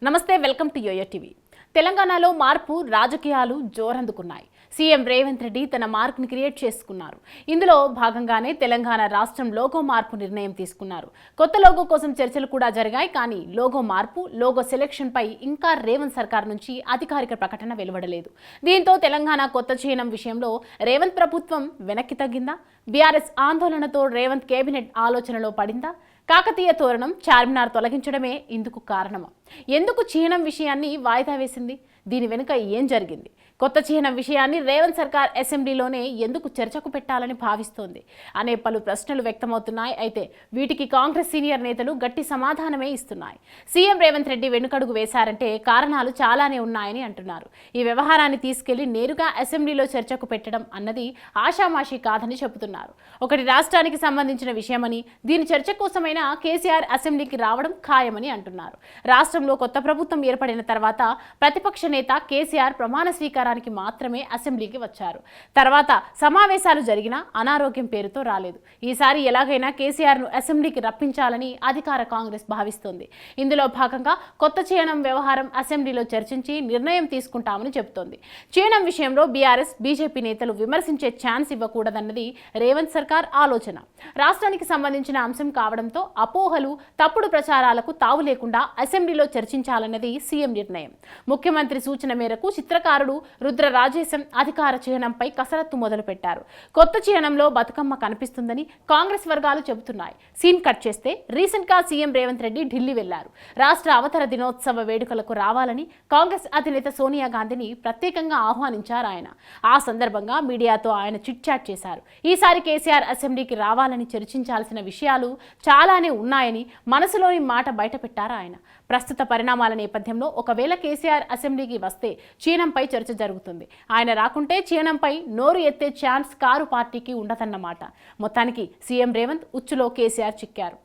నమస్తే, welcome to yo-yo TV. తెలంగాణలో మార్పు రాజకీయాలు జోరందుకున్నాయి. సీఎం రేవంత్ రెడ్డి తన మార్క్ని క్రియేట్ చేసుకున్నారు. ఇందులో భాగంగానే తెలంగాణ రాష్ట్రం లోగో మార్పు నిర్ణయం తీసుకున్నారు. కొత్త లోగో కోసం చర్చలు కూడా జరిగాయి. కానీ లోగో మార్పు, లోగో సెలెక్షన్ పై ఇంకా రేవంత్ సర్కార్ నుంచి అధికారిక ప్రకటన వెలువడలేదు. దీంతో తెలంగాణ కొత్త చిహ్నం విషయంలో రేవంత్ ప్రభుత్వం వెనక్కి తగ్గిందా? బీఆర్ఎస్ ఆందోళనతో రేవంత్ కేబినెట్ ఆలోచనలో పడిందా? కాకతీయ తోరణం, చార్మినార్ తొలగించడమే ఇందుకు కారణమా? ఎందుకు చిహ్నం విషయాన్ని వాయిదా వేసింది? దీని వెనుక ఏం జరిగింది? కొత్త చిహ్నం విషయాన్ని రేవంత్ సర్కార్ అసెంబ్లీలోనే ఎందుకు చర్చకు పెట్టాలని భావిస్తోంది అనే పలు ప్రశ్నలు వ్యక్తమవుతున్నాయి. అయితే వీటికి కాంగ్రెస్ సీనియర్ నేతలు గట్టి సమాధానమే ఇస్తున్నాయి. సీఎం రేవంత్ రెడ్డి వెనుకడుగు వేశారంటే కారణాలు చాలానే ఉన్నాయని అంటున్నారు. ఈ వ్యవహారాన్ని తీసుకెళ్లి నేరుగా అసెంబ్లీలో చర్చకు పెట్టడం అన్నది ఆషామాషి కాదని చెబుతున్నారు. ఒకటి రాష్ట్రానికి సంబంధించిన విషయమని, దీని చర్చ కోసమైనా కేసీఆర్ అసెంబ్లీకి రావడం ఖాయమని అంటున్నారు. రాష్ట్రంలో కొత్త ప్రభుత్వం ఏర్పడిన తర్వాత ప్రతిపక్ష నేత కేసీఆర్ ప్రమాణ స్వీకారానికి మాత్రమే అసెంబ్లీకి వచ్చారు. తర్వాత సమావేశాలు జరిగినా అనారోగ్యం పేరుతో రాలేదు. ఈసారి ఎలాగైనా కేసీఆర్ను అసెంబ్లీకి రప్పించాలని అధికార కాంగ్రెస్ భావిస్తోంది. ఇందులో భాగంగా కొత్త చిహ్నం వ్యవహారం అసెంబ్లీలో చర్చించి నిర్ణయం తీసుకుంటామని చెబుతోంది. చిహ్నం విషయంలో బీఆర్ఎస్, బీజేపీ నేతలు విమర్శించే ఛాన్స్ ఇవ్వకూడదన్నది రేవంత్ సర్కార్ ఆలోచన. రాష్ట్రానికి సంబంధించిన అంశం కావడంతో అపోహలు, తప్పుడు ప్రచారాలకు తావు లేకుండా అసెంబ్లీలో చర్చించాలన్నది సీఎం నిర్ణయం. ముఖ్యమంత్రి సూచన మేరకు చిత్రకారుడు రుద్ర రాజేశం అధికార చిహ్నంపై కసరత్తు మొదలుపెట్టారు. కొత్త చిహ్నంలో బతుకమ్మ కనిపిస్తుందని కాంగ్రెస్ వర్గాలు చెబుతున్నాయి. సీన్ కట్ చేస్తే రీసెంట్ గా సీఎం రేవంత్ రెడ్డి ఢిల్లీ వెళ్లారు. రాష్ట్ర అవతర దినోత్సవ వేడుకలకు రావాలని కాంగ్రెస్ అధినేత సోనియా గాంధీని ప్రత్యేకంగా ఆహ్వానించారు ఆయన. ఆ సందర్భంగా మీడియాతో ఆయన చిట్ చాట్ చేశారు. ఈసారి కేసీఆర్ అసెంబ్లీకి రావాలని చర్చించాల్సిన విషయాలు చాలానే ఉన్నాయని మనసులోని మాట బయటపెట్టారు ఆయన. ప్రస్తుత పరిణామాల నేపథ్యంలో ఒకవేళ కేసీఆర్ అసెంబ్లీకి వస్తే చిహ్నంపై చర్చ జరుగుతుంది. ఆయన రాకుంటే చిహ్నంపై నోరు ఎత్తే ఛాన్స్ కారు పార్టీకి ఉండదన్నమాట. మొత్తానికి సీఎం రేవంత్ ఉచ్చులో కేసీఆర్ చిక్కారు.